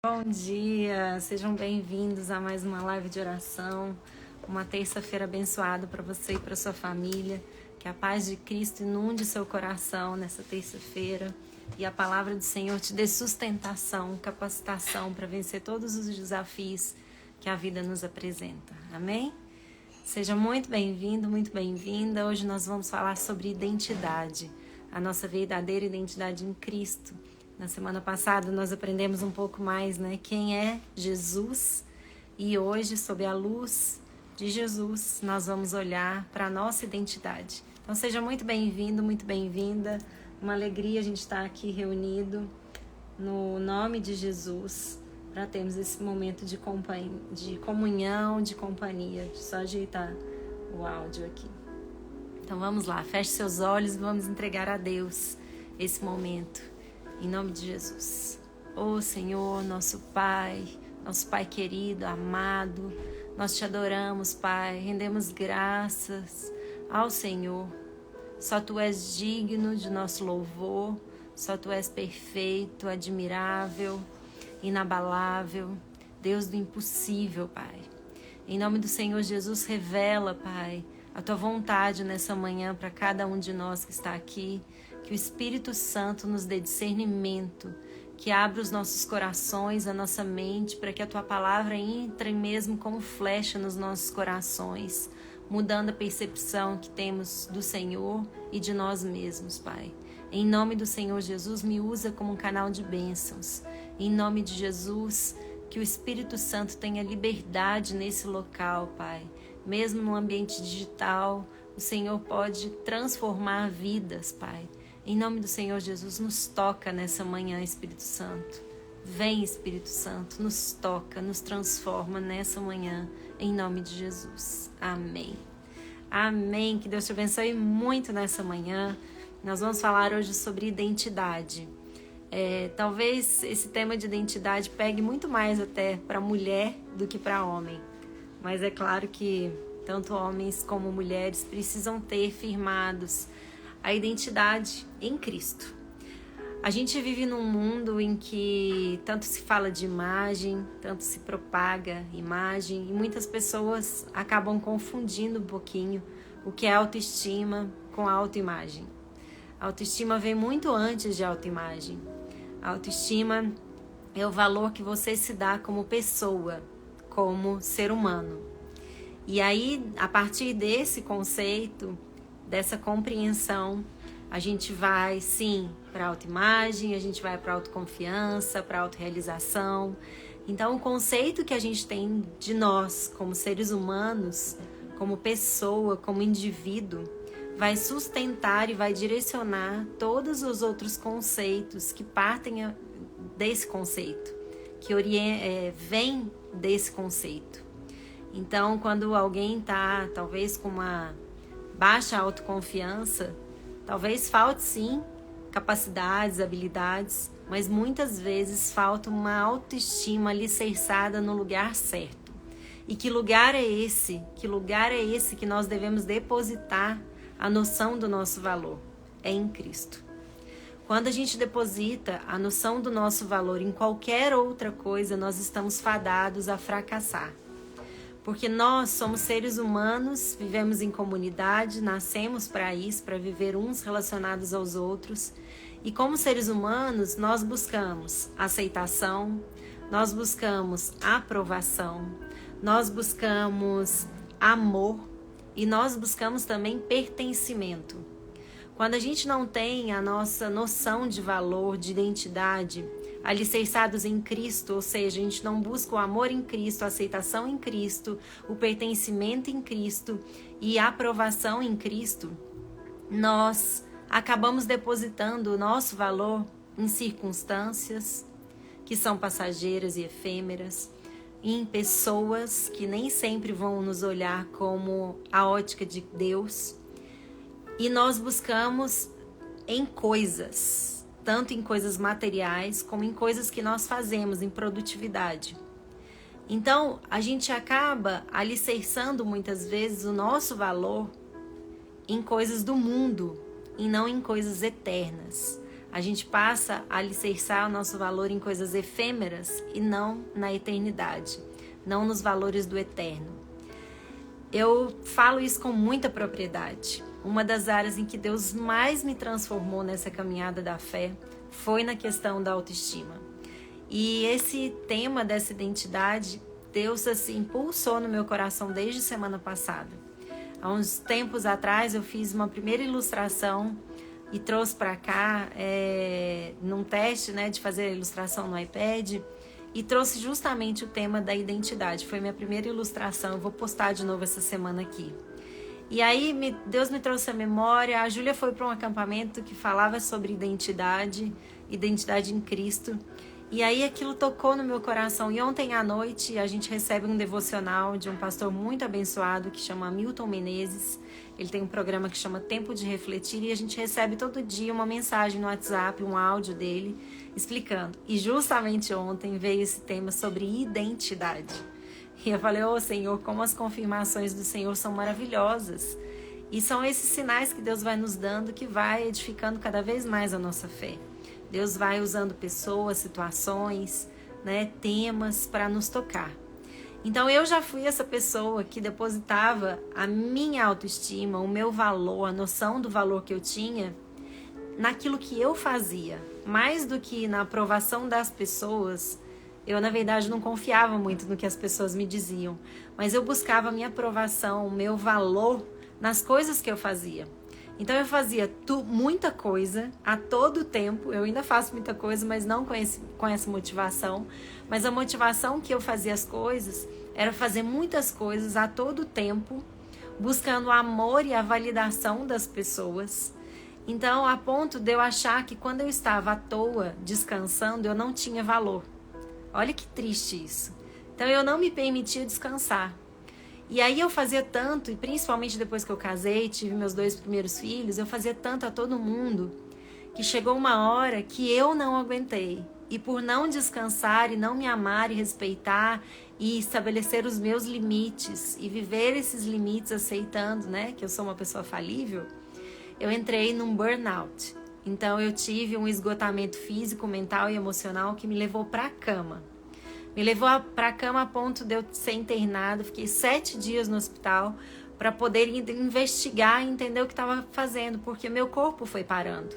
Bom dia, sejam bem-vindos a mais uma live de oração, uma terça-feira abençoada para você e para sua família, que a paz de Cristo inunde seu coração nessa terça-feira e a palavra do Senhor te dê sustentação, capacitação para vencer todos os desafios que a vida nos apresenta, amém? Seja muito bem-vindo, muito bem-vinda. Hoje nós vamos falar sobre identidade, a nossa verdadeira identidade em Cristo. Na semana passada nós aprendemos um pouco mais, né? Quem é Jesus? E hoje, sob a luz de Jesus, nós vamos olhar para a nossa identidade. Então seja muito bem-vindo, muito bem-vinda. Uma alegria a gente estar aqui reunido no nome de Jesus para termos esse momento de comunhão, de companhia. Deixa eu só ajeitar o áudio aqui. Então vamos lá, feche seus olhos e vamos entregar a Deus esse momento. Em nome de Jesus. Ô Senhor, nosso Pai querido, amado, nós te adoramos, Pai, rendemos graças ao Senhor. Só Tu és digno de nosso louvor, só Tu és perfeito, admirável, inabalável, Deus do impossível, Pai. Em nome do Senhor Jesus, revela, Pai, a Tua vontade nessa manhã para cada um de nós que está aqui. Que o Espírito Santo nos dê discernimento, que abra os nossos corações, a nossa mente, para que a Tua palavra entre mesmo como flecha nos nossos corações, mudando a percepção que temos do Senhor e de nós mesmos, Pai. Em nome do Senhor Jesus, me usa como um canal de bênçãos. Em nome de Jesus, que o Espírito Santo tenha liberdade nesse local, Pai. Mesmo no ambiente digital, o Senhor pode transformar vidas, Pai. Em nome do Senhor Jesus, nos toca nessa manhã, Espírito Santo. Vem, Espírito Santo, nos toca, nos transforma nessa manhã, em nome de Jesus. Amém. Amém. Que Deus te abençoe muito nessa manhã. Nós vamos falar hoje sobre identidade. Talvez esse tema de identidade pegue muito mais até para mulher do que para homem. Mas é claro que tanto homens como mulheres precisam ter firmados a identidade em Cristo. A gente vive num mundo em que tanto se fala de imagem, tanto se propaga imagem, e muitas pessoas acabam confundindo um pouquinho o que é autoestima com autoimagem. A autoestima vem muito antes de autoimagem. A autoestima é o valor que você se dá como pessoa, como ser humano. E aí, a partir desse conceito, dessa compreensão, a gente vai, sim, para a autoimagem, a gente vai para a autoconfiança, para a autorrealização. Então, o conceito que a gente tem de nós, como seres humanos, como pessoa, como indivíduo, vai sustentar e vai direcionar todos os outros conceitos que partem desse conceito, que vem desse conceito. Então, quando alguém está, talvez, com uma baixa autoconfiança, talvez falte sim capacidades, habilidades, mas muitas vezes falta uma autoestima alicerçada no lugar certo. E que lugar é esse? Que lugar é esse que nós devemos depositar a noção do nosso valor? É em Cristo. Quando a gente deposita a noção do nosso valor em qualquer outra coisa, nós estamos fadados a fracassar. Porque nós somos seres humanos, vivemos em comunidade, nascemos para isso, para viver uns relacionados aos outros. E como seres humanos, nós buscamos aceitação, nós buscamos aprovação, nós buscamos amor e nós buscamos também pertencimento. Quando a gente não tem a nossa noção de valor, de identidade, alicerçados em Cristo, ou seja, a gente não busca o amor em Cristo, a aceitação em Cristo, o pertencimento em Cristo e a aprovação em Cristo, nós acabamos depositando o nosso valor em circunstâncias que são passageiras e efêmeras, em pessoas que nem sempre vão nos olhar como a ótica de Deus, e nós buscamos em coisas, tanto em coisas materiais como em coisas que nós fazemos, em produtividade. Então, a gente acaba alicerçando muitas vezes o nosso valor em coisas do mundo e não em coisas eternas. a gente passa a alicerçar o nosso valor em coisas efêmeras e não na eternidade, não nos valores do eterno. Eu falo isso com muita propriedade. Uma das áreas em que Deus mais me transformou nessa caminhada da fé foi na questão da autoestima. E esse tema dessa identidade, Deus assim impulsou no meu coração desde semana passada. Há uns tempos atrás eu fiz uma primeira ilustração e trouxe para cá num teste, né, de fazer a ilustração no iPad, e trouxe justamente o tema da identidade. Foi minha primeira ilustração, eu vou postar de novo essa semana aqui. E aí Deus me trouxe a memória, a Júlia foi para um acampamento que falava sobre identidade em Cristo, e aí aquilo tocou no meu coração. E ontem à noite a gente recebe um devocional de um pastor muito abençoado que chama Milton Menezes. Ele tem um programa que chama Tempo de Refletir, e a gente recebe todo dia uma mensagem no WhatsApp, um áudio dele explicando. E justamente ontem veio esse tema sobre identidade. E eu falei, Senhor, como as confirmações do Senhor são maravilhosas. E são esses sinais que Deus vai nos dando que vai edificando cada vez mais a nossa fé. Deus vai usando pessoas, situações, né, temas para nos tocar. Então eu já fui essa pessoa que depositava a minha autoestima, o meu valor, a noção do valor que eu tinha naquilo que eu fazia. Mais do que na aprovação das pessoas, eu na verdade não confiava muito no que as pessoas me diziam. Mas eu buscava a minha aprovação, o meu valor nas coisas que eu fazia. Então eu fazia muita coisa a todo tempo. Eu ainda faço muita coisa, mas não com essa motivação. Mas a motivação que eu fazia as coisas era fazer muitas coisas a todo tempo, buscando o amor e a validação das pessoas. Então, a ponto de eu achar que quando eu estava à toa, descansando, eu não tinha valor. Olha que triste isso. Então eu não me permitia descansar. E aí eu fazia tanto, e principalmente depois que eu casei, tive meus 2 primeiros filhos, eu fazia tanto a todo mundo, que chegou uma hora que eu não aguentei. E por não descansar e não me amar e respeitar e estabelecer os meus limites e viver esses limites aceitando, né, que eu sou uma pessoa falível, eu entrei num burnout. Então eu tive um esgotamento físico, mental e emocional que me levou para a cama. Me levou para a cama a ponto de eu ser internado. Fiquei 7 dias no hospital para poder investigar e entender o que estava fazendo, porque meu corpo foi parando.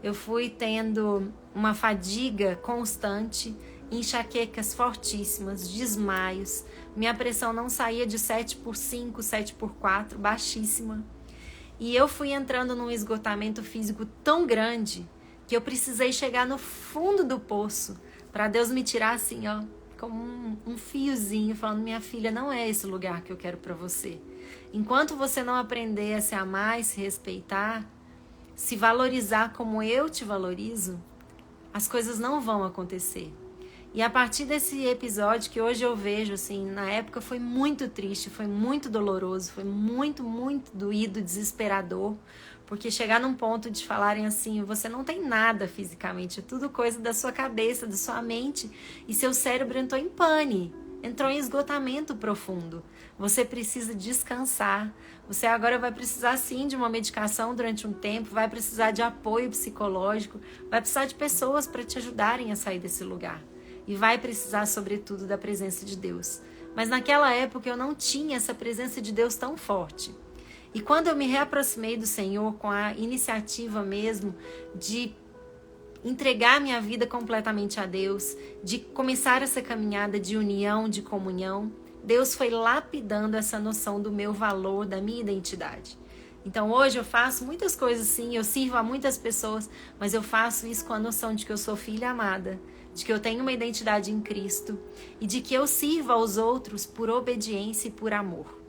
Eu fui tendo uma fadiga constante, enxaquecas fortíssimas, desmaios. Minha pressão não saía de 7/5, 7/4, baixíssima. E eu fui entrando num esgotamento físico tão grande que eu precisei chegar no fundo do poço para Deus me tirar assim, ó, como um fiozinho, falando, minha filha, não é esse lugar que eu quero para você. Enquanto você não aprender a se amar e se respeitar, se valorizar como eu te valorizo, as coisas não vão acontecer. E a partir desse episódio que hoje eu vejo, assim, na época foi muito triste, foi muito doloroso, foi muito, muito doído, desesperador, porque chegar num ponto de falarem assim, você não tem nada fisicamente, é tudo coisa da sua cabeça, da sua mente, e seu cérebro entrou em pane, entrou em esgotamento profundo. Você precisa descansar, você agora vai precisar sim de uma medicação durante um tempo, vai precisar de apoio psicológico, vai precisar de pessoas para te ajudarem a sair desse lugar. E vai precisar, sobretudo, da presença de Deus. Mas naquela época eu não tinha essa presença de Deus tão forte. E quando eu me reaproximei do Senhor com a iniciativa mesmo de entregar minha vida completamente a Deus, de começar essa caminhada de união, de comunhão, Deus foi lapidando essa noção do meu valor, da minha identidade. Então hoje eu faço muitas coisas sim, eu sirvo a muitas pessoas, mas eu faço isso com a noção de que eu sou filha amada, de que eu tenho uma identidade em Cristo e de que eu sirvo aos outros por obediência e por amor.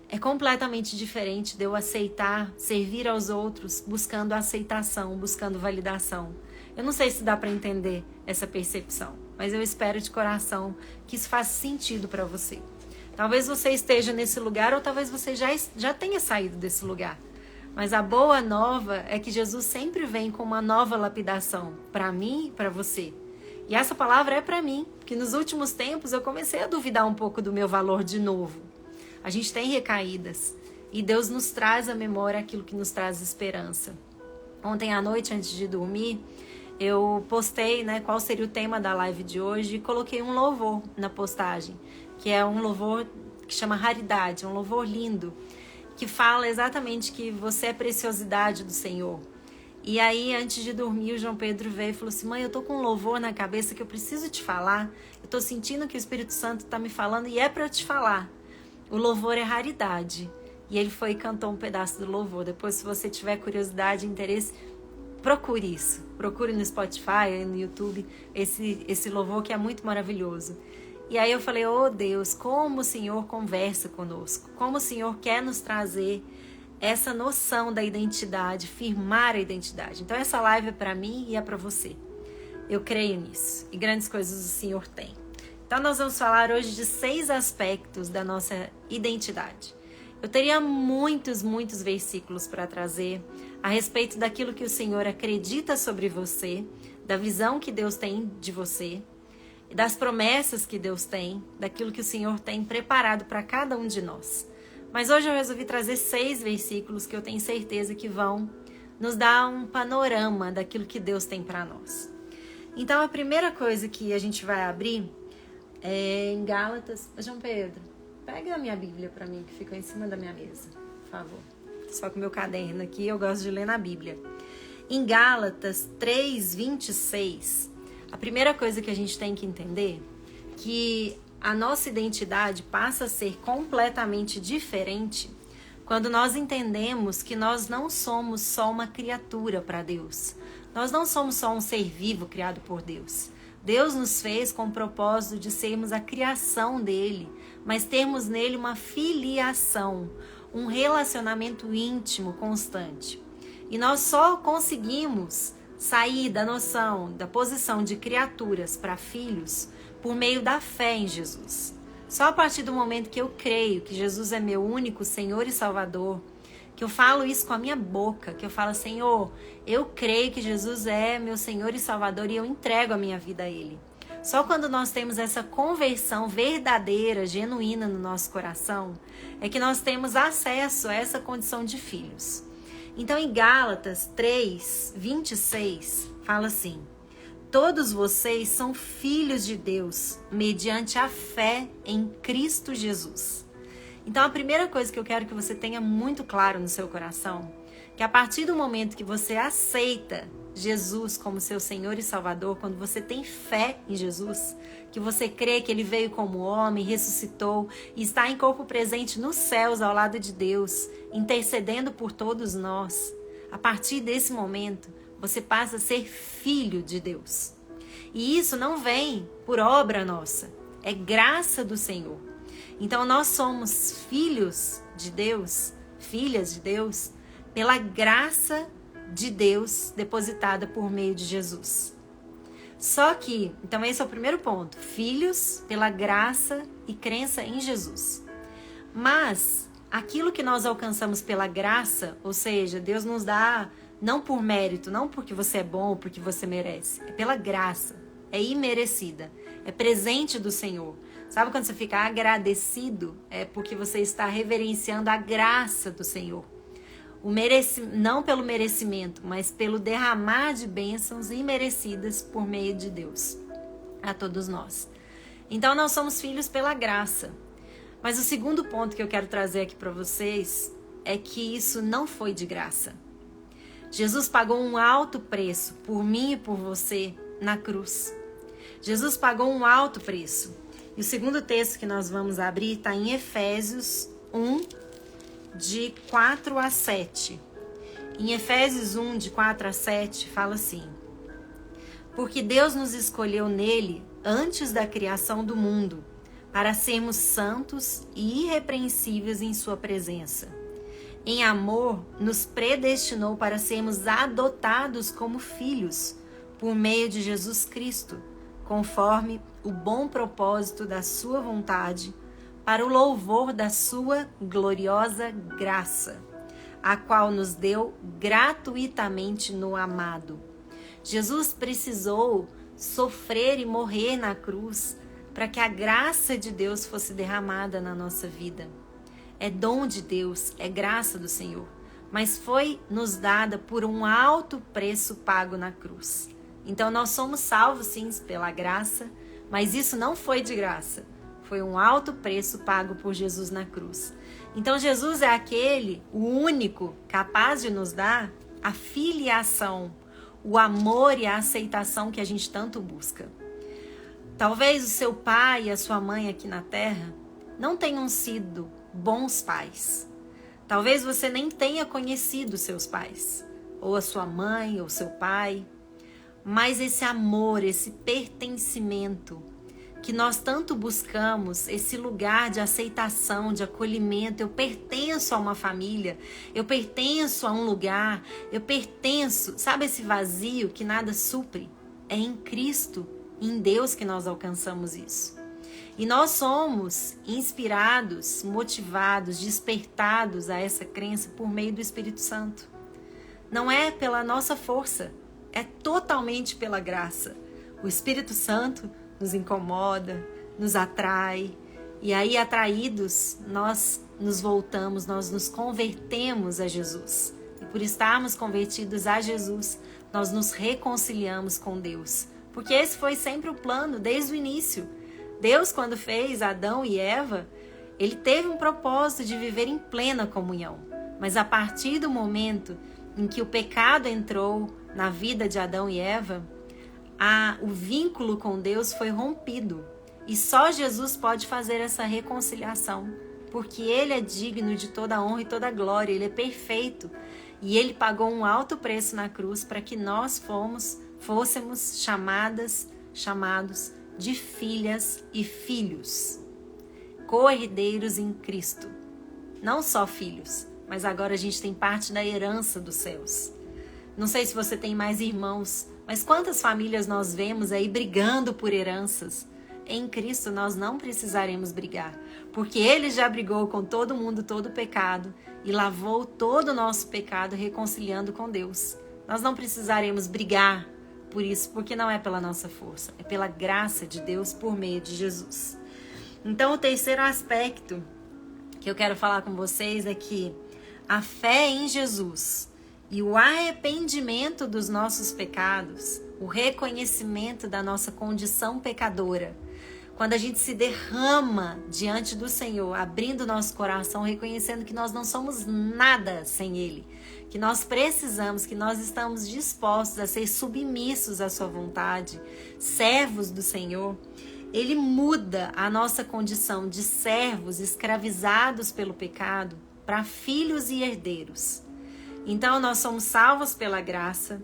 É completamente diferente de eu aceitar, servir aos outros, buscando aceitação, buscando validação. Eu não sei se dá para entender essa percepção, mas eu espero de coração que isso faça sentido para você. Talvez você esteja nesse lugar ou talvez você já tenha saído desse lugar. Mas a boa nova é que Jesus sempre vem com uma nova lapidação para mim e para você. E essa palavra é para mim, porque nos últimos tempos eu comecei a duvidar um pouco do meu valor de novo. A gente tem recaídas e Deus nos traz à memória aquilo que nos traz esperança. Ontem à noite, antes de dormir, eu postei, né, qual seria o tema da live de hoje e coloquei um louvor na postagem, que é um louvor que chama Raridade, um louvor lindo, que fala exatamente que você é preciosidade do Senhor. E aí, antes de dormir, o João Pedro veio e falou assim: mãe, eu tô com um louvor na cabeça que eu preciso te falar. Eu tô sentindo que o Espírito Santo tá me falando e é pra eu te falar. O louvor é Raridade. E ele foi e cantou um pedaço do louvor. Depois, se você tiver curiosidade e interesse, procure isso. Procure no Spotify, no YouTube, esse louvor que é muito maravilhoso. E aí eu falei: oh Deus, como o Senhor conversa conosco. Como o Senhor quer nos trazer essa noção da identidade, firmar a identidade. Então essa live é para mim e é para você. Eu creio nisso. E grandes coisas o Senhor tem. Então nós vamos falar hoje de 6 aspectos da nossa identidade. Eu teria muitos versículos para trazer a respeito daquilo que o Senhor acredita sobre você, da visão que Deus tem de você, das promessas que Deus tem, daquilo que o Senhor tem preparado para cada um de nós. Mas hoje eu resolvi trazer 6 versículos que eu tenho certeza que vão nos dar um panorama daquilo que Deus tem para nós. Então a primeira coisa que a gente vai abrir é em Gálatas. João Pedro, pega a minha Bíblia para mim, que ficou em cima da minha mesa, por favor. Só com o meu caderno aqui, eu gosto de ler na Bíblia. Em Gálatas 3:26, a primeira coisa que a gente tem que entender é que a nossa identidade passa a ser completamente diferente quando nós entendemos que nós não somos só uma criatura para Deus. Nós não somos só um ser vivo criado por Deus. Deus nos fez com o propósito de sermos a criação dele, mas termos nele uma filiação, um relacionamento íntimo, constante. E nós só conseguimos sair da noção, da posição de criaturas para filhos por meio da fé em Jesus. Só a partir do momento que eu creio que Jesus é meu único Senhor e Salvador, que eu falo isso com a minha boca, que eu falo: Senhor, eu creio que Jesus é meu Senhor e Salvador e eu entrego a minha vida a Ele. Só quando nós temos essa conversão verdadeira, genuína no nosso coração, é que nós temos acesso a essa condição de filhos. Então em Gálatas 3:26 fala assim: todos vocês são filhos de Deus, mediante a fé em Cristo Jesus. Então a primeira coisa que eu quero que você tenha muito claro no seu coração, que a partir do momento que você aceita Jesus como seu Senhor e Salvador, quando você tem fé em Jesus, que você crê que Ele veio como homem, ressuscitou e está em corpo presente nos céus ao lado de Deus, intercedendo por todos nós, a partir desse momento, você passa a ser filho de Deus. E isso não vem por obra nossa, é graça do Senhor. Então nós somos filhos de Deus, filhas de Deus, pela graça de Deus depositada por meio de Jesus. Só que, então esse é o primeiro ponto, filhos pela graça e crença em Jesus. Mas aquilo que nós alcançamos pela graça, ou seja, Deus nos dá não por mérito, não porque você é bom ou porque você merece. É pela graça. É imerecida. É presente do Senhor. Sabe quando você fica agradecido? É porque você está reverenciando a graça do Senhor. Não pelo merecimento, mas pelo derramar de bênçãos imerecidas por meio de Deus. A todos nós. Então nós somos filhos pela graça. Mas o segundo ponto que eu quero trazer aqui para vocês é que isso não foi de graça. Jesus pagou um alto preço por mim e por você na cruz. Jesus pagou um alto preço. E o segundo texto que nós vamos abrir está em Efésios 1, de 4 a 7. Em Efésios 1, de 4 a 7, fala assim: porque Deus nos escolheu nele antes da criação do mundo, para sermos santos e irrepreensíveis em sua presença. Em amor, nos predestinou para sermos adotados como filhos, por meio de Jesus Cristo, conforme o bom propósito da sua vontade, para o louvor da sua gloriosa graça, a qual nos deu gratuitamente no amado. Jesus precisou sofrer e morrer na cruz para que a graça de Deus fosse derramada na nossa vida. É dom de Deus, é graça do Senhor. mas foi nos dada por um alto preço pago na cruz. Então nós somos salvos sim pela graça, mas isso não foi de graça. Foi um alto preço pago por Jesus na cruz. Então Jesus é aquele, o único, capaz de nos dar a filiação, o amor e a aceitação que a gente tanto busca. Talvez o seu pai e a sua mãe aqui na terra não tenham sido bons pais. Talvez você nem tenha conhecido seus pais, ou a sua mãe, ou seu pai. Mas esse amor, esse pertencimento que nós tanto buscamos, esse lugar de aceitação, de acolhimento, eu pertenço a uma família, eu pertenço a um lugar, eu pertenço, sabe esse vazio que nada supre? É em Cristo, em Deus que nós alcançamos isso. E nós somos inspirados, motivados, despertados a essa crença por meio do Espírito Santo. Não é pela nossa força, é totalmente pela graça. O Espírito Santo nos incomoda, nos atrai, e aí atraídos nós nos voltamos, nós nos convertemos a Jesus. E por estarmos convertidos a Jesus, nós nos reconciliamos com Deus. Porque esse foi sempre o plano desde o início. Deus, quando fez Adão e Eva, ele teve um propósito de viver em plena comunhão. Mas a partir do momento em que o pecado entrou na vida de Adão e Eva, o vínculo com Deus foi rompido. E só Jesus pode fazer essa reconciliação, porque ele é digno de toda a honra e toda a glória, ele é perfeito. E ele pagou um alto preço na cruz para que nós fôssemos chamados de filhas e filhos, co-herdeiros em Cristo. Não só filhos, mas agora a gente tem parte da herança dos céus. Não sei se você tem mais irmãos, mas quantas famílias nós vemos aí brigando por heranças? Em Cristo nós não precisaremos brigar, porque Ele já brigou com todo mundo, todo pecado, e lavou todo o nosso pecado reconciliando com Deus. Nós não precisaremos brigar por isso, porque não é pela nossa força, é pela graça de Deus por meio de Jesus. Então o terceiro aspecto que eu quero falar com vocês é que a fé em Jesus e o arrependimento dos nossos pecados, o reconhecimento da nossa condição pecadora, quando a gente se derrama diante do Senhor, abrindo nosso coração, reconhecendo que nós não somos nada sem Ele, que nós precisamos, que nós estamos dispostos a ser submissos à sua vontade, servos do Senhor, Ele muda a nossa condição de servos escravizados pelo pecado para filhos e herdeiros. Então nós somos salvos pela graça.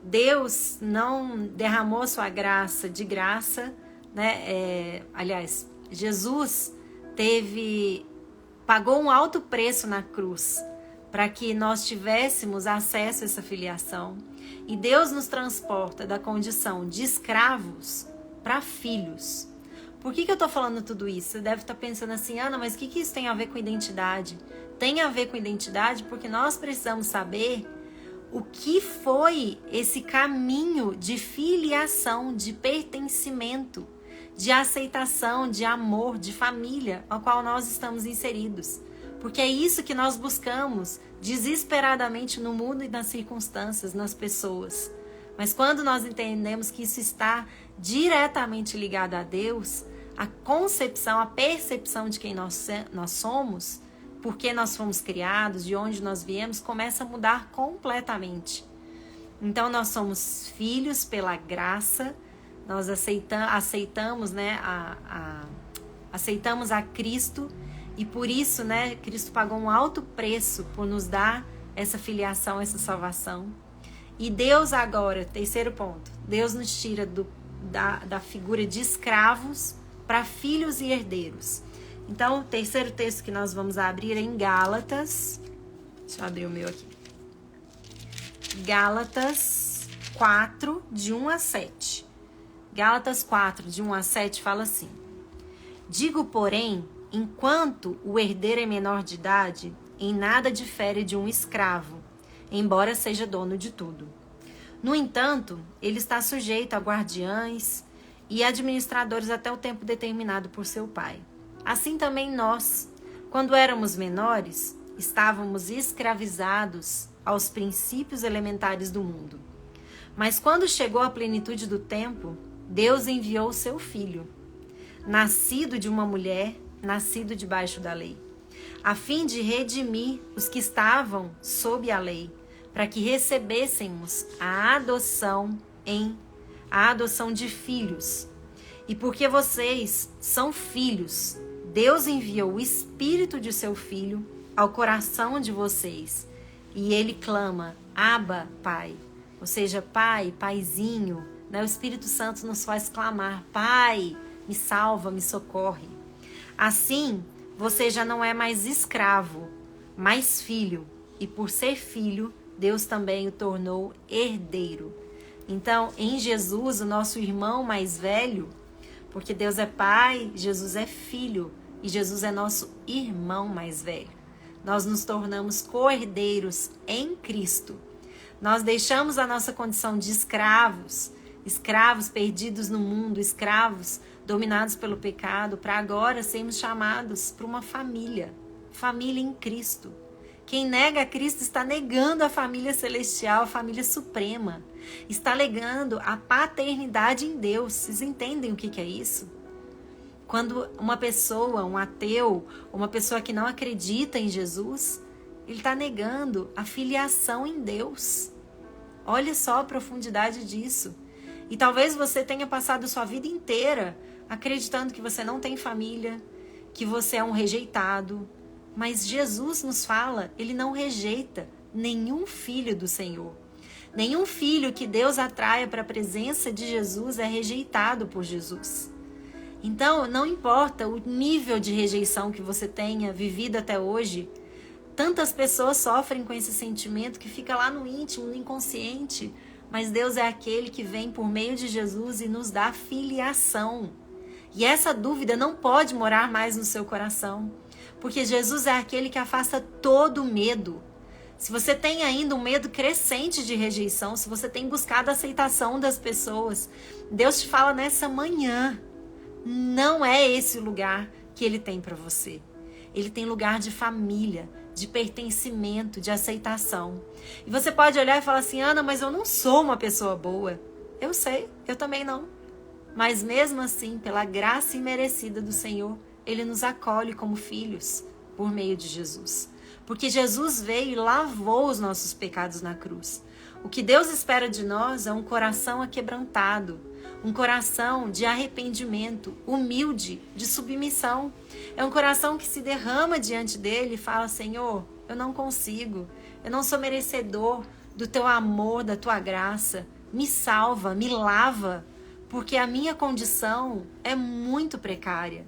Deus não derramou sua graça de graça, né? Aliás, Jesus pagou um alto preço na cruz para que nós tivéssemos acesso a essa filiação. E Deus nos transporta da condição de escravos para filhos. Por que eu estou falando tudo isso? Você deve estar pensando assim, Ana, mas o que isso tem a ver com identidade? Tem a ver com identidade porque nós precisamos saber o que foi esse caminho de filiação, de pertencimento, de aceitação, de amor, de família ao qual nós estamos inseridos. Porque é isso que nós buscamos desesperadamente no mundo e nas circunstâncias, nas pessoas. Mas quando nós entendemos que isso está diretamente ligado a Deus, a concepção, a percepção de quem nós somos, por que nós fomos criados, de onde nós viemos, começa a mudar completamente. Então nós somos filhos pela graça, nós aceitamos, né, aceitamos a Cristo. E por isso, né, Cristo pagou um alto preço por nos dar essa filiação, essa salvação. E Deus agora, terceiro ponto, Deus nos tira da figura de escravos para filhos e herdeiros. Então, o terceiro texto que nós vamos abrir é em Gálatas. Deixa eu abrir o meu aqui. Gálatas 4, de 1 a 7. Gálatas 4, de 1 a 7 fala assim: Digo, porém, enquanto o herdeiro é menor de idade, em nada difere de um escravo, embora seja dono de tudo. No entanto, ele está sujeito a guardiães e administradores até o tempo determinado por seu pai. Assim também nós, quando éramos menores, estávamos escravizados aos princípios elementares do mundo. Mas quando chegou a plenitude do tempo, Deus enviou o seu Filho, nascido de uma mulher, nascido debaixo da lei, a fim de redimir os que estavam sob a lei, para que recebêssemos a adoção de filhos. E porque vocês são filhos, Deus enviou o Espírito de seu Filho ao coração de vocês. E ele clama, Abba, Pai. Ou seja, Pai, Paizinho. Né? O Espírito Santo nos faz clamar, Pai, me salva, me socorre. Assim, você já não é mais escravo, mas filho. E por ser filho, Deus também o tornou herdeiro. Então, em Jesus, o nosso irmão mais velho, porque Deus é Pai, Jesus é Filho e Jesus é nosso irmão mais velho. Nós nos tornamos co-herdeiros em Cristo. Nós deixamos a nossa condição de escravos, escravos perdidos no mundo, escravos dominados pelo pecado, para agora sermos chamados para uma família em Cristo. Quem nega a Cristo está negando a família celestial, a família suprema. Está negando a paternidade em Deus. Vocês entendem o que é isso? Quando uma pessoa, um ateu, uma pessoa que não acredita em Jesus, ele está negando a filiação em Deus. Olha só a profundidade disso. E talvez você tenha passado sua vida inteira acreditando que você não tem família, que você é um rejeitado. Mas Jesus nos fala, ele não rejeita nenhum filho do Senhor. Nenhum filho que Deus atraia para a presença de Jesus é rejeitado por Jesus. Então, não importa o nível de rejeição que você tenha vivido até hoje, tantas pessoas sofrem com esse sentimento que fica lá no íntimo, no inconsciente, mas Deus é aquele que vem por meio de Jesus e nos dá filiação. E essa dúvida não pode morar mais no seu coração, porque Jesus é aquele que afasta todo medo. Se você tem ainda um medo crescente de rejeição, se você tem buscado a aceitação das pessoas, Deus te fala nessa manhã, não é esse o lugar que Ele tem para você. Ele tem lugar de família, de pertencimento, de aceitação. E você pode olhar e falar assim, Ana, mas eu não sou uma pessoa boa. Eu sei, eu também não. Mas mesmo assim, pela graça imerecida do Senhor, Ele nos acolhe como filhos por meio de Jesus. Porque Jesus veio e lavou os nossos pecados na cruz. O que Deus espera de nós é um coração aquebrantado, um coração de arrependimento, humilde, de submissão. É um coração que se derrama diante dele e fala, Senhor, eu não consigo, eu não sou merecedor do teu amor, da tua graça. Me salva, me lava, porque a minha condição é muito precária.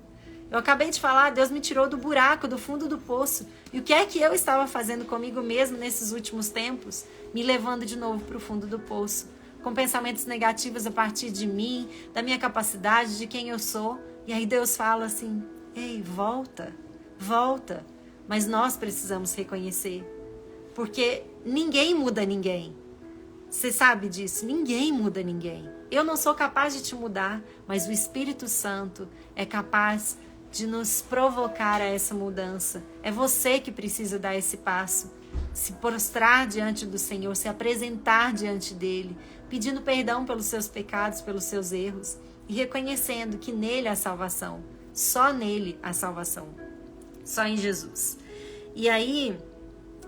Eu acabei de falar, Deus me tirou do buraco, do fundo do poço. E o que é que eu estava fazendo comigo mesmo nesses últimos tempos? Me levando de novo para o fundo do poço, com pensamentos negativos a partir de mim, da minha capacidade, de quem eu sou. E aí Deus fala assim, ei, volta, volta. Mas nós precisamos reconhecer, porque ninguém muda ninguém. Você sabe disso? Ninguém muda ninguém. Eu não sou capaz de te mudar, mas o Espírito Santo é capaz de nos provocar a essa mudança. É você que precisa dar esse passo, se prostrar diante do Senhor, se apresentar diante dele, pedindo perdão pelos seus pecados, pelos seus erros e reconhecendo que nele há salvação, só nele há salvação, só em Jesus. E aí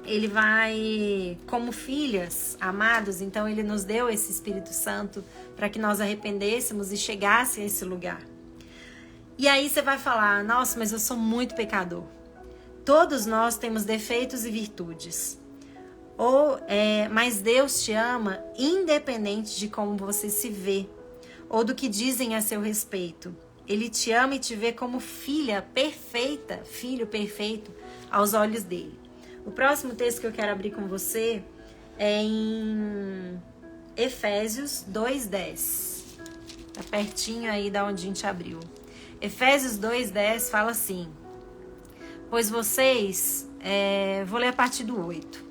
ele vai, como filhas amados, então ele nos deu esse Espírito Santo para que nós arrependêssemos e chegasse a esse lugar. E aí você vai falar, nossa, mas eu sou muito pecador. Todos nós temos defeitos e virtudes. Mas Deus te ama independente de como você se vê ou do que dizem a seu respeito. Ele te ama e te vê como filha perfeita, filho perfeito aos olhos dele. O próximo texto que eu quero abrir com você é em Efésios 2:10. Tá pertinho aí da onde a gente abriu. Efésios 2:10 fala assim, pois vocês, vou ler a partir do 8.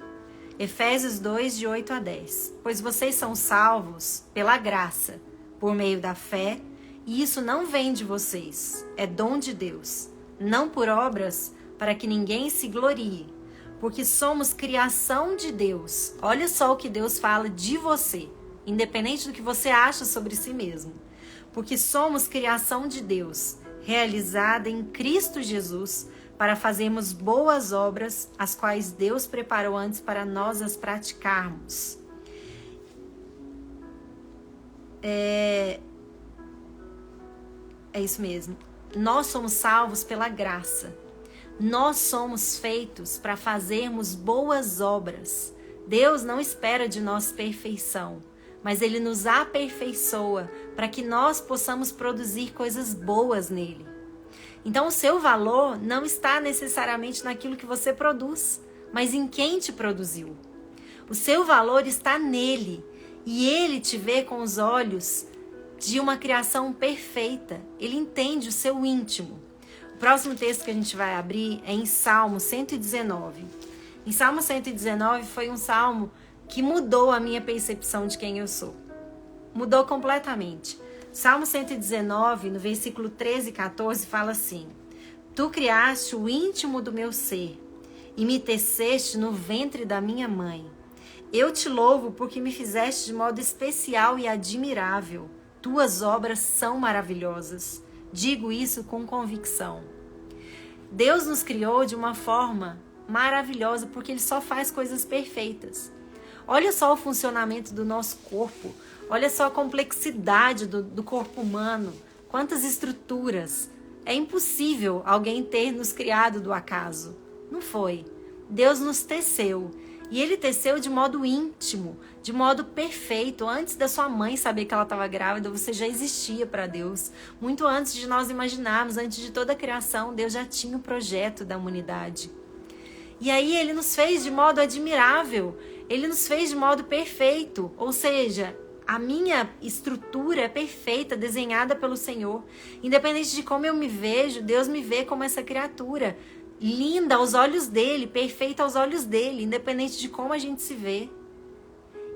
Efésios 2, de 8 a 10. Pois vocês são salvos pela graça, por meio da fé, e isso não vem de vocês, é dom de Deus, não por obras, para que ninguém se glorie, porque somos criação de Deus. Olha só o que Deus fala de você, independente do que você acha sobre si mesmo. Porque somos criação de Deus, realizada em Cristo Jesus, para fazermos boas obras, as quais Deus preparou antes para nós as praticarmos. É isso mesmo. Nós somos salvos pela graça. Nós somos feitos para fazermos boas obras. Deus não espera de nós perfeição, mas Ele nos aperfeiçoa para que nós possamos produzir coisas boas nele. Então o seu valor não está necessariamente naquilo que você produz, mas em quem te produziu. O seu valor está nele, e Ele te vê com os olhos de uma criação perfeita. Ele entende o seu íntimo. O próximo texto que a gente vai abrir é em Salmo 119. Em Salmo 119 foi um salmo que mudou a minha percepção de quem eu sou. Mudou completamente. Salmo 119, no versículo 13 e 14, fala assim: Tu criaste o íntimo do meu ser e me teceste no ventre da minha mãe. Eu te louvo porque me fizeste de modo especial e admirável. Tuas obras são maravilhosas. Digo isso com convicção. Deus nos criou de uma forma maravilhosa porque Ele só faz coisas perfeitas. Olha só o funcionamento do nosso corpo. Olha só a complexidade do corpo humano. Quantas estruturas. É impossível alguém ter nos criado do acaso. Não foi. Deus nos teceu. E Ele teceu de modo íntimo, de modo perfeito. Antes da sua mãe saber que ela estava grávida, você já existia para Deus. Muito antes de nós imaginarmos, antes de toda a criação, Deus já tinha o projeto da humanidade. E aí Ele nos fez de modo admirável. Ele nos fez de modo perfeito. Ou seja, a minha estrutura é perfeita, desenhada pelo Senhor. Independente de como eu me vejo, Deus me vê como essa criatura. Linda aos olhos dele, perfeita aos olhos dele, independente de como a gente se vê.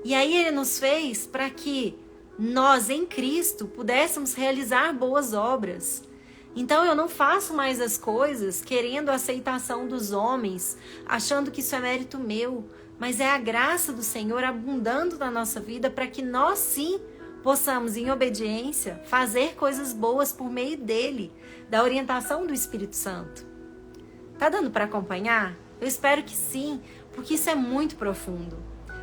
E aí Ele nos fez para que nós, em Cristo, pudéssemos realizar boas obras. Então eu não faço mais as coisas querendo a aceitação dos homens, achando que isso é mérito meu, mas é a graça do Senhor abundando na nossa vida para que nós sim possamos, em obediência, fazer coisas boas por meio dele, da orientação do Espírito Santo. Tá dando para acompanhar? Eu espero que sim, porque isso é muito profundo.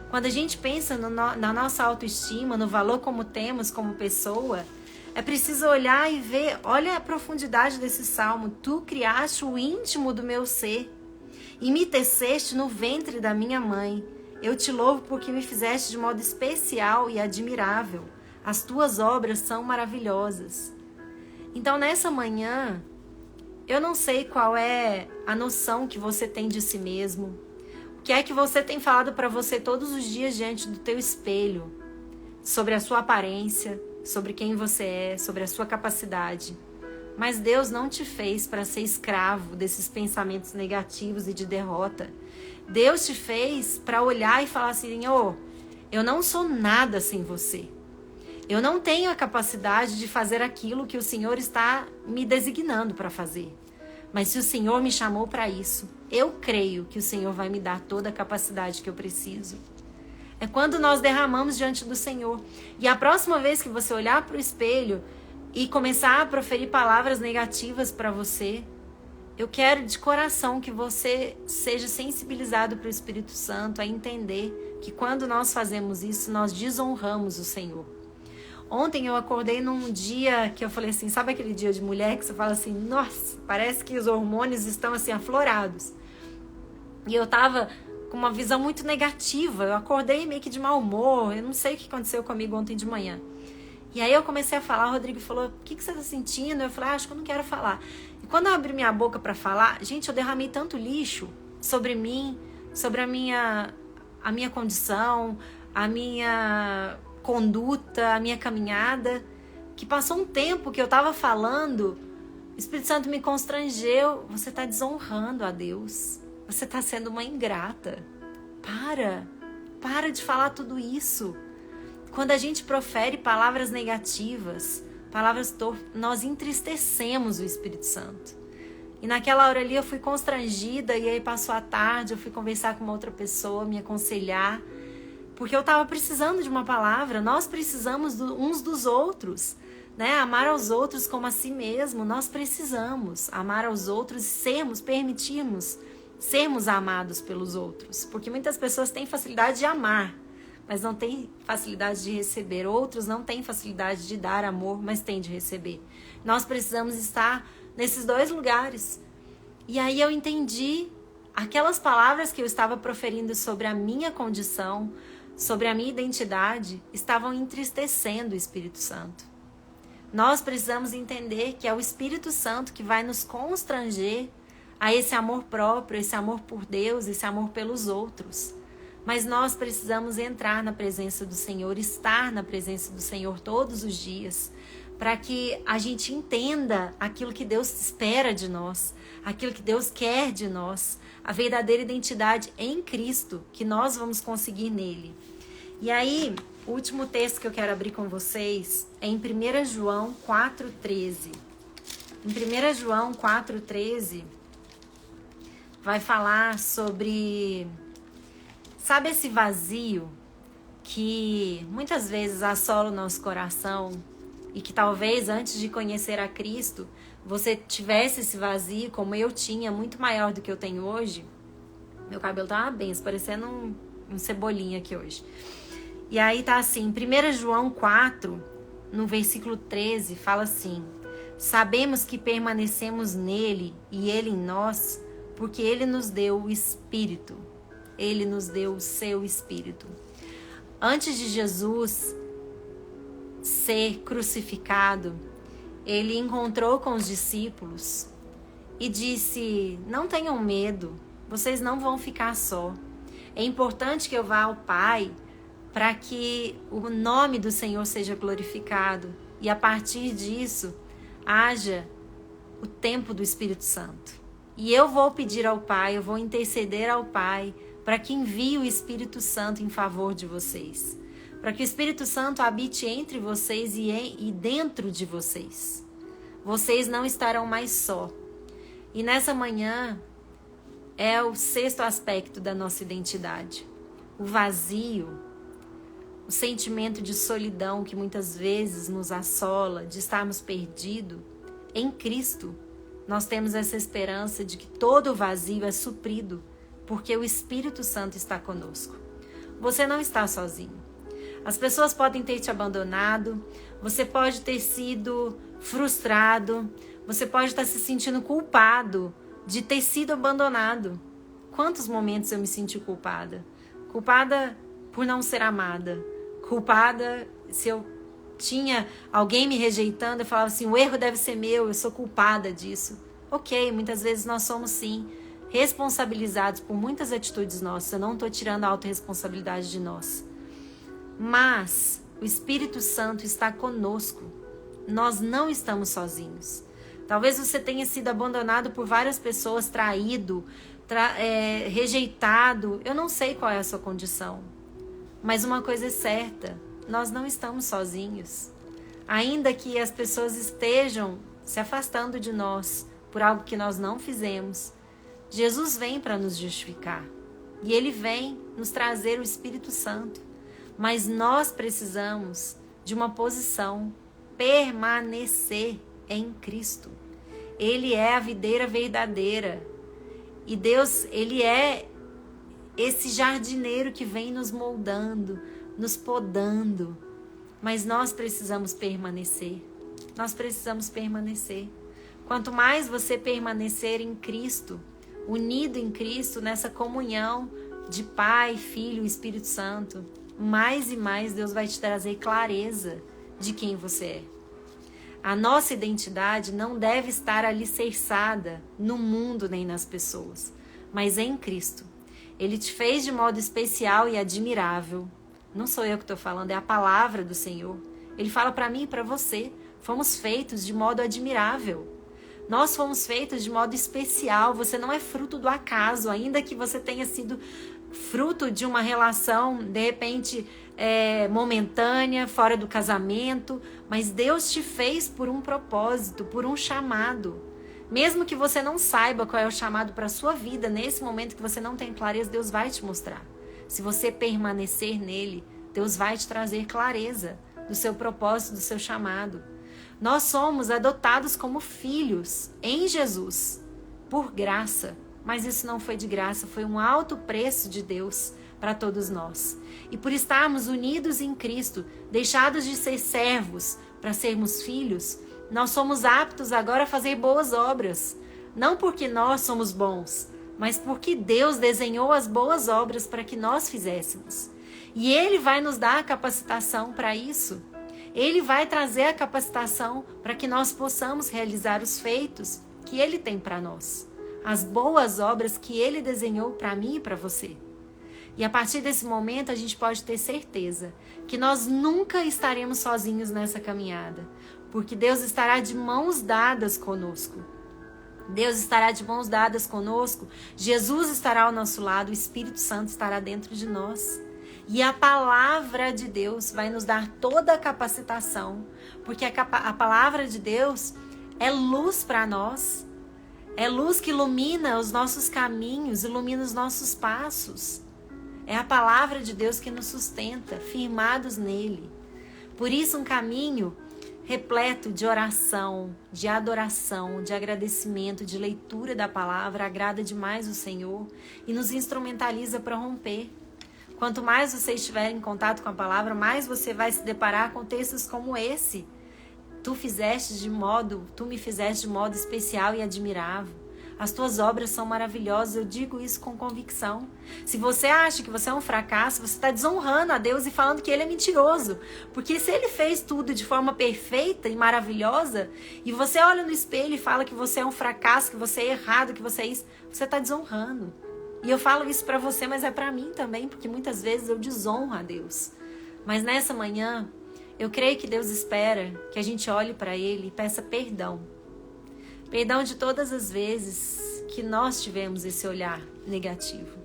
Quando a gente pensa na nossa autoestima, no valor como temos como pessoa, é preciso olhar e ver, olha a profundidade desse salmo. Tu criaste o íntimo do meu ser e me teceste no ventre da minha mãe. Eu te louvo porque me fizeste de modo especial e admirável. As tuas obras são maravilhosas. Então, nessa manhã, eu não sei qual é a noção que você tem de si mesmo. O que é que você tem falado para você todos os dias diante do teu espelho? Sobre a sua aparência, sobre quem você é, sobre a sua capacidade. Mas Deus não te fez para ser escravo desses pensamentos negativos e de derrota. Deus te fez para olhar e falar assim: eu não sou nada sem você. Eu não tenho a capacidade de fazer aquilo que o Senhor está me designando para fazer. Mas se o Senhor me chamou para isso, eu creio que o Senhor vai me dar toda a capacidade que eu preciso. É quando nós derramamos diante do Senhor. E a próxima vez que você olhar para o espelho e começar a proferir palavras negativas para você, eu quero de coração que você seja sensibilizado para o Espírito Santo a entender que quando nós fazemos isso, nós desonramos o Senhor. Ontem eu acordei num dia que eu falei assim, sabe aquele dia de mulher que você fala assim, nossa, parece que os hormônios estão assim aflorados. E eu tava com uma visão muito negativa, eu acordei meio que de mau humor, eu não sei o que aconteceu comigo ontem de manhã. E aí eu comecei a falar, o Rodrigo falou, o que você tá sentindo? Eu falei, acho que eu não quero falar. E quando eu abri minha boca para falar, gente, eu derramei tanto lixo sobre mim, sobre a minha condição, a minha conduta, a minha caminhada, que passou um tempo que eu estava falando, o Espírito Santo me constrangeu, você está desonrando a Deus, você está sendo uma ingrata, para de falar tudo isso. Quando a gente profere palavras negativas, palavras torpes, nós entristecemos o Espírito Santo. E naquela hora ali eu fui constrangida, e aí passou a tarde, eu fui conversar com uma outra pessoa, me aconselhar, porque eu estava precisando de uma palavra. Nós precisamos uns dos outros, né? Amar aos outros como a si mesmo. Nós precisamos amar aos outros e permitirmos sermos amados pelos outros, porque muitas pessoas têm facilidade de amar, mas não têm facilidade de receber. Outros não têm facilidade de dar amor, mas têm de receber. Nós precisamos estar nesses dois lugares. E aí eu entendi aquelas palavras que eu estava proferindo sobre a minha condição, sobre a minha identidade, estavam entristecendo o Espírito Santo. Nós precisamos entender que é o Espírito Santo que vai nos constranger a esse amor próprio, esse amor por Deus, esse amor pelos outros. Mas nós precisamos entrar na presença do Senhor, estar na presença do Senhor todos os dias, para que a gente entenda aquilo que Deus espera de nós, aquilo que Deus quer de nós, a verdadeira identidade em Cristo, que nós vamos conseguir nele. E aí, o último texto que eu quero abrir com vocês é em 1 João 4,13. Em 1 João 4,13, vai falar sobre, sabe, esse vazio que muitas vezes assola o nosso coração e que talvez antes de conhecer a Cristo você tivesse esse vazio, como eu tinha, muito maior do que eu tenho hoje. Meu cabelo tá uma benção, parecendo um cebolinha aqui hoje. E aí tá assim, 1 João 4, no versículo 13, fala assim: sabemos que permanecemos nele e ele em nós, porque ele nos deu o Espírito. Ele nos deu o seu Espírito. Antes de Jesus ser crucificado, ele encontrou com os discípulos e disse: não tenham medo, vocês não vão ficar só. É importante que eu vá ao Pai para que o nome do Senhor seja glorificado e a partir disso haja o tempo do Espírito Santo. E eu vou pedir ao Pai, eu vou interceder ao Pai para que envie o Espírito Santo em favor de vocês. Para que o Espírito Santo habite entre vocês e dentro de vocês. Vocês não estarão mais só. E nessa manhã é o 6º aspecto da nossa identidade. O vazio, o sentimento de solidão que muitas vezes nos assola, de estarmos perdidos. Em Cristo, nós temos essa esperança de que todo o vazio é suprido, porque o Espírito Santo está conosco. Você não está sozinho. As pessoas podem ter te abandonado, você pode ter sido frustrado, você pode estar se sentindo culpado de ter sido abandonado. Quantos momentos eu me senti culpada? Culpada por não ser amada. Culpada se eu tinha alguém me rejeitando, eu falava assim, o erro deve ser meu, eu sou culpada disso. Ok, muitas vezes nós somos sim responsabilizados por muitas atitudes nossas. Eu não estou tirando a autorresponsabilidade de nós. Mas o Espírito Santo está conosco. Nós não estamos sozinhos. Talvez você tenha sido abandonado por várias pessoas, traído, rejeitado. Eu não sei qual é a sua condição. Mas uma coisa é certa, nós não estamos sozinhos. Ainda que as pessoas estejam se afastando de nós por algo que nós não fizemos, Jesus vem para nos justificar. E Ele vem nos trazer o Espírito Santo. Mas nós precisamos de uma posição, permanecer em Cristo. Ele é a videira verdadeira. E Deus, Ele é esse jardineiro que vem nos moldando, nos podando. Mas nós precisamos permanecer. Nós precisamos permanecer. Quanto mais você permanecer em Cristo, unido em Cristo, nessa comunhão de Pai, Filho e Espírito Santo, mais e mais Deus vai te trazer clareza de quem você é. A nossa identidade não deve estar alicerçada no mundo nem nas pessoas, mas em Cristo. Ele te fez de modo especial e admirável. Não sou eu que estou falando, é a palavra do Senhor. Ele fala para mim e para você. Fomos feitos de modo admirável. Nós fomos feitos de modo especial. Você não é fruto do acaso, ainda que você tenha sido fruto de uma relação, de repente, momentânea, fora do casamento. Mas Deus te fez por um propósito, por um chamado. Mesmo que você não saiba qual é o chamado para a sua vida, nesse momento que você não tem clareza, Deus vai te mostrar. Se você permanecer nele, Deus vai te trazer clareza do seu propósito, do seu chamado. Nós somos adotados como filhos em Jesus, por graça. Mas isso não foi de graça, foi um alto preço de Deus para todos nós. E por estarmos unidos em Cristo, deixados de ser servos para sermos filhos, nós somos aptos agora a fazer boas obras. Não porque nós somos bons, mas porque Deus desenhou as boas obras para que nós fizéssemos. E Ele vai nos dar a capacitação para isso. Ele vai trazer a capacitação para que nós possamos realizar os feitos que Ele tem para nós. As boas obras que Ele desenhou para mim e para você. E a partir desse momento a gente pode ter certeza que nós nunca estaremos sozinhos nessa caminhada. Porque Deus estará de mãos dadas conosco. Deus estará de mãos dadas conosco. Jesus estará ao nosso lado. O Espírito Santo estará dentro de nós. E a palavra de Deus vai nos dar toda a capacitação. Porque a palavra de Deus é luz para nós. É luz que ilumina os nossos caminhos, ilumina os nossos passos. É a palavra de Deus que nos sustenta, firmados nele. Por isso, um caminho repleto de oração, de adoração, de agradecimento, de leitura da palavra, agrada demais o Senhor e nos instrumentaliza para romper. Quanto mais você estiver em contato com a palavra, mais você vai se deparar com textos como esse. Tu me fizeste de modo especial e admirável. As tuas obras são maravilhosas, eu digo isso com convicção. Se você acha que você é um fracasso, você está desonrando a Deus e falando que Ele é mentiroso. Porque se Ele fez tudo de forma perfeita e maravilhosa, e você olha no espelho e fala que você é um fracasso, que você é errado, que você é isso, você está desonrando. E eu falo isso para você, mas é para mim também, porque muitas vezes eu desonro a Deus. Mas nessa manhã, eu creio que Deus espera que a gente olhe para Ele e peça perdão. Perdão de todas as vezes que nós tivemos esse olhar negativo.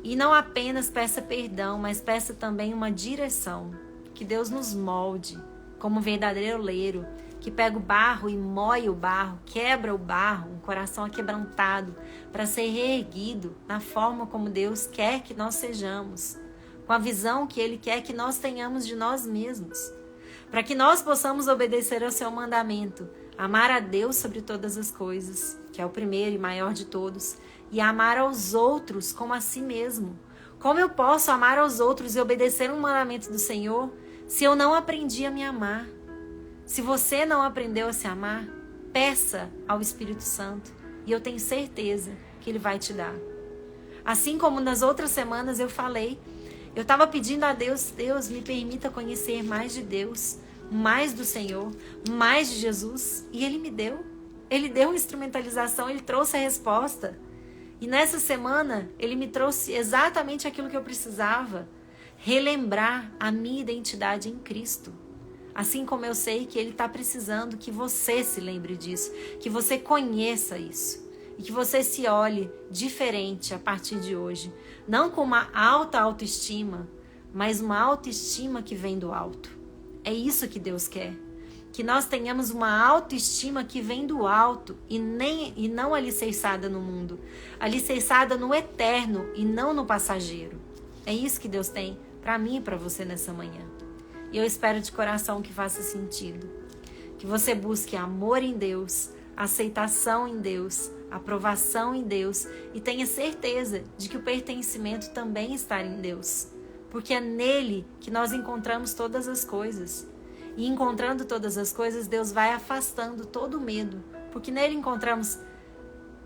E não apenas peça perdão, mas peça também uma direção. Que Deus nos molde como um verdadeiro oleiro, que pega o barro e moe o barro, quebra o barro, um coração aquebrantado, para ser reerguido na forma como Deus quer que nós sejamos, com a visão que Ele quer que nós tenhamos de nós mesmos, para que nós possamos obedecer ao seu mandamento, amar a Deus sobre todas as coisas, que é o primeiro e maior de todos, e amar aos outros como a si mesmo. Como eu posso amar aos outros e obedecer um mandamento do Senhor se eu não aprendi a me amar? Se você não aprendeu a se amar, peça ao Espírito Santo e eu tenho certeza que Ele vai te dar. Assim como nas outras semanas eu falei, eu estava pedindo a Deus, Deus me permita conhecer mais de Deus, mais do Senhor, mais de Jesus, e Ele me deu. Ele deu uma instrumentalização, Ele trouxe a resposta. E nessa semana, Ele me trouxe exatamente aquilo que eu precisava, relembrar a minha identidade em Cristo. Assim como eu sei que Ele está precisando que você se lembre disso, que você conheça isso, e que você se olhe diferente a partir de hoje. Não com uma alta autoestima, mas uma autoestima que vem do alto. É isso que Deus quer. Que nós tenhamos uma autoestima que vem do alto e não alicerçada no mundo. Alicerçada no eterno e não no passageiro. É isso que Deus tem para mim e para você nessa manhã. E eu espero de coração que faça sentido. Que você busque amor em Deus, aceitação em Deus, aprovação em Deus e tenha certeza de que o pertencimento também está em Deus. Porque é nele que nós encontramos todas as coisas. E encontrando todas as coisas, Deus vai afastando todo o medo. Porque nele encontramos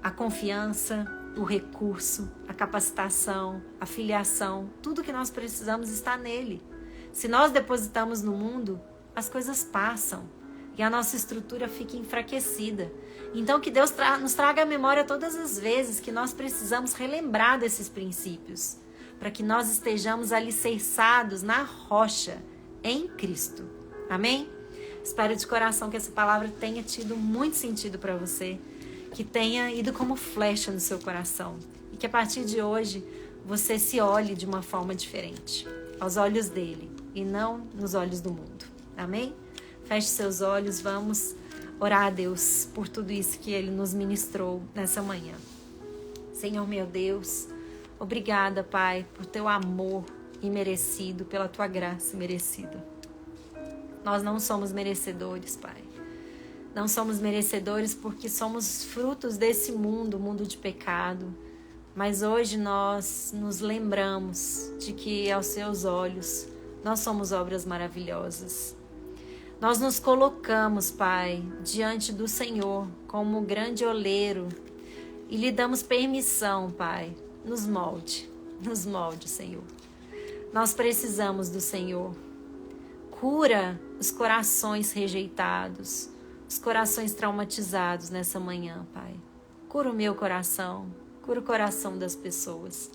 a confiança, o recurso, a capacitação, a filiação. Tudo que nós precisamos está nele. Se nós depositamos no mundo, as coisas passam. E a nossa estrutura fica enfraquecida. Então que Deus nos traga à memória todas as vezes que nós precisamos relembrar desses princípios. Para que nós estejamos alicerçados na rocha, em Cristo. Amém? Espero de coração que essa palavra tenha tido muito sentido para você, que tenha ido como flecha no seu coração e que a partir de hoje você se olhe de uma forma diferente, aos olhos dele e não nos olhos do mundo. Amém? Feche seus olhos, vamos orar a Deus por tudo isso que Ele nos ministrou nessa manhã. Senhor meu Deus, obrigada, Pai, por teu amor imerecido, pela tua graça merecida. Nós não somos merecedores, Pai. Não somos merecedores porque somos frutos desse mundo de pecado. Mas hoje nós nos lembramos de que aos seus olhos nós somos obras maravilhosas. Nós nos colocamos, Pai, diante do Senhor como grande oleiro e lhe damos permissão, Pai, nos molde, Senhor. Nós precisamos do Senhor. Cura os corações rejeitados, os corações traumatizados nessa manhã, Pai. Cura o meu coração, cura o coração das pessoas.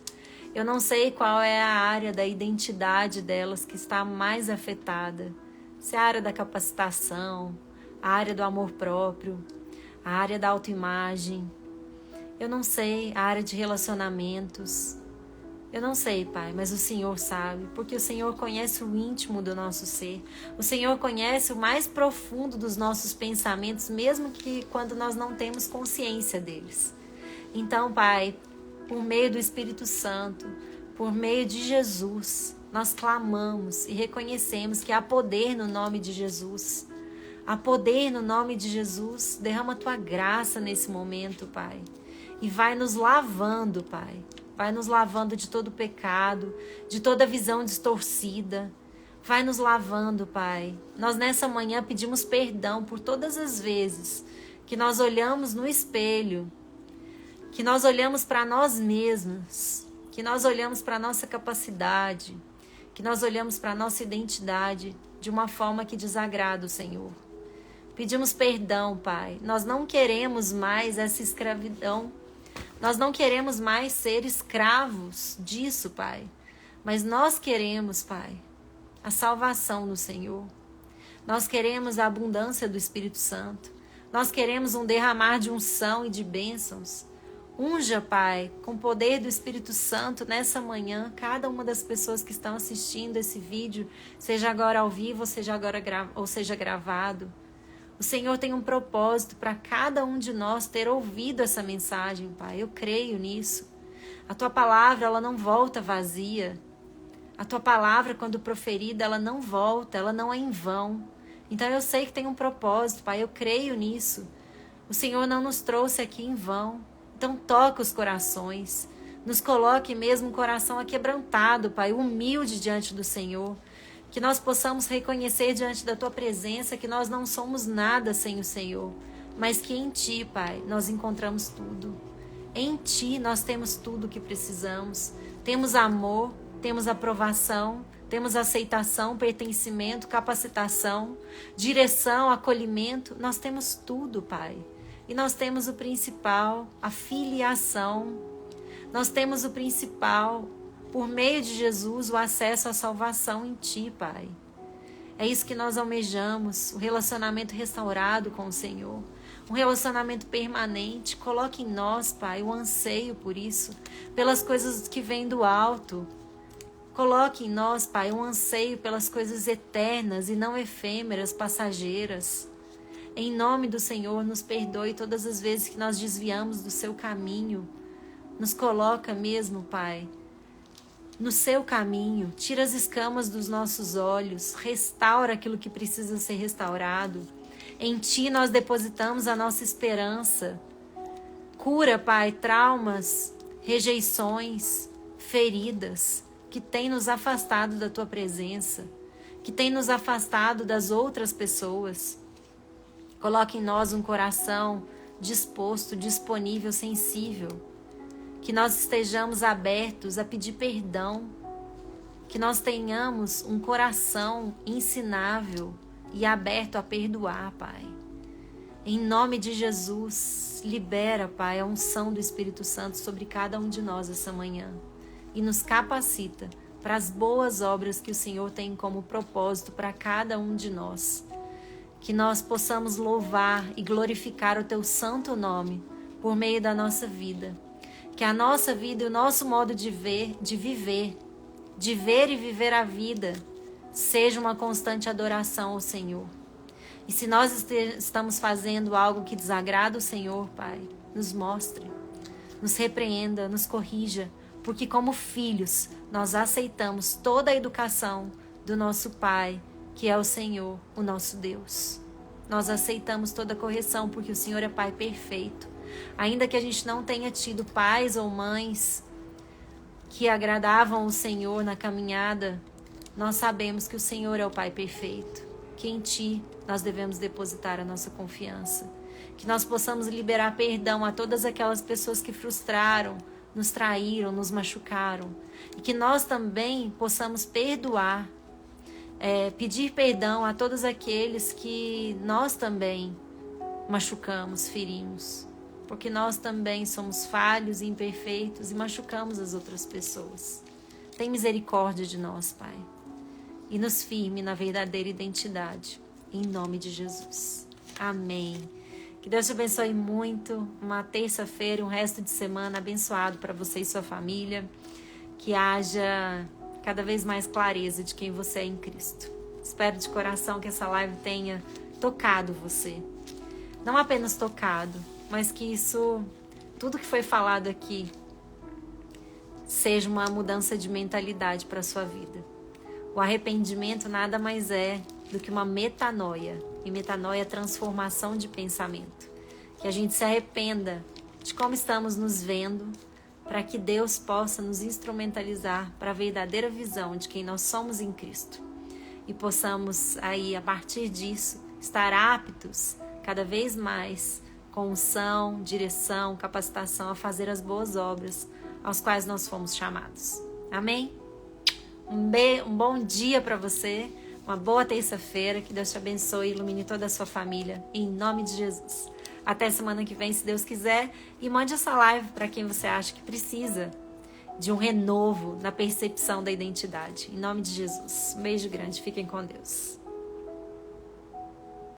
Eu não sei qual é a área da identidade delas que está mais afetada. Se é a área da capacitação, a área do amor próprio, a área da autoimagem. Eu não sei, a área de relacionamentos. Eu não sei, Pai, mas o Senhor sabe, porque o Senhor conhece o íntimo do nosso ser. O Senhor conhece o mais profundo dos nossos pensamentos, mesmo que quando nós não temos consciência deles. Então, Pai, por meio do Espírito Santo, por meio de Jesus, nós clamamos e reconhecemos que há poder no nome de Jesus. Há poder no nome de Jesus. Derrama a tua graça nesse momento, Pai. E vai nos lavando, Pai. Vai nos lavando de todo pecado, de toda visão distorcida. Vai nos lavando, Pai. Nós nessa manhã pedimos perdão por todas as vezes que nós olhamos no espelho, que nós olhamos para nós mesmos, que nós olhamos para a nossa capacidade, que nós olhamos para a nossa identidade de uma forma que desagrada o Senhor. Pedimos perdão, Pai. Nós não queremos mais essa escravidão. Nós não queremos mais ser escravos disso, Pai. Mas nós queremos, Pai, a salvação do Senhor. Nós queremos a abundância do Espírito Santo. Nós queremos um derramar de unção e de bênçãos. Unja, Pai, com o poder do Espírito Santo nessa manhã, cada uma das pessoas que estão assistindo esse vídeo, seja agora ao vivo, ou seja gravado. O Senhor tem um propósito para cada um de nós ter ouvido essa mensagem, Pai. Eu creio nisso. A tua palavra, ela não volta vazia. A tua palavra, quando proferida, ela não volta, ela não é em vão. Então eu sei que tem um propósito, Pai. Eu creio nisso. O Senhor não nos trouxe aqui em vão. Então toca os corações. Nos coloque mesmo um coração aquebrantado, Pai, humilde diante do Senhor. Que nós possamos reconhecer diante da tua presença que nós não somos nada sem o Senhor, mas que em ti, Pai, nós encontramos tudo. Em ti nós temos tudo o que precisamos. Temos amor, temos aprovação, temos aceitação, pertencimento, capacitação, direção, acolhimento. Nós temos tudo, Pai. E nós temos o principal, a filiação. Nós temos o principal, por meio de Jesus, o acesso à salvação em ti, Pai. É isso que nós almejamos, o relacionamento restaurado com o Senhor. Um relacionamento permanente. Coloque em nós, Pai, o anseio por isso, pelas coisas que vêm do alto. Coloque em nós, Pai, um anseio pelas coisas eternas e não efêmeras, passageiras. Em nome do Senhor, nos perdoe todas as vezes que nós desviamos do seu caminho. Nos coloca mesmo, Pai, no seu caminho. Tira as escamas dos nossos olhos. Restaura aquilo que precisa ser restaurado. Em ti nós depositamos a nossa esperança. Cura, Pai, traumas, rejeições, feridas que têm nos afastado da tua presença, que têm nos afastado das outras pessoas. Coloque em nós um coração disposto, disponível, sensível. Que nós estejamos abertos a pedir perdão. Que nós tenhamos um coração ensinável e aberto a perdoar, Pai. Em nome de Jesus, libera, Pai, a unção do Espírito Santo sobre cada um de nós essa manhã. E nos capacita para as boas obras que o Senhor tem como propósito para cada um de nós. Que nós possamos louvar e glorificar o teu santo nome por meio da nossa vida. Que a nossa vida e o nosso modo de ver e viver a vida, seja uma constante adoração ao Senhor. E se nós estamos fazendo algo que desagrada o Senhor, Pai, nos mostre, nos repreenda, nos corrija, porque como filhos nós aceitamos toda a educação do nosso Pai, que é o Senhor, o nosso Deus. Nós aceitamos toda a correção, porque o Senhor é Pai perfeito. Ainda que a gente não tenha tido pais ou mães que agradavam o Senhor na caminhada, nós sabemos que o Senhor é o Pai perfeito, que em Ti nós devemos depositar a nossa confiança. Que nós possamos liberar perdão a todas aquelas pessoas que frustraram, nos traíram, nos machucaram. E que nós também possamos perdoar, pedir perdão a todos aqueles que nós também machucamos, ferimos. Porque nós também somos falhos e imperfeitos e machucamos as outras pessoas. Tem misericórdia de nós, Pai. E nos firme na verdadeira identidade. Em nome de Jesus. Amém. Que Deus te abençoe muito. Uma terça-feira, um resto de semana abençoado para você e sua família. Que haja cada vez mais clareza de quem você é em Cristo. Espero de coração que essa live tenha tocado você. Não apenas tocado, mas que isso, tudo que foi falado aqui, seja uma mudança de mentalidade para a sua vida. O arrependimento nada mais é do que uma metanoia. E metanoia é transformação de pensamento. Que a gente se arrependa de como estamos nos vendo, para que Deus possa nos instrumentalizar para a verdadeira visão de quem nós somos em Cristo. E possamos aí, a partir disso, estar aptos cada vez mais com unção, direção, capacitação a fazer as boas obras aos quais nós fomos chamados. Amém? Um bom dia para você, uma boa terça-feira, que Deus te abençoe e ilumine toda a sua família, em nome de Jesus. Até semana que vem, se Deus quiser, e mande essa live para quem você acha que precisa de um renovo na percepção da identidade. Em nome de Jesus. Um beijo grande, fiquem com Deus.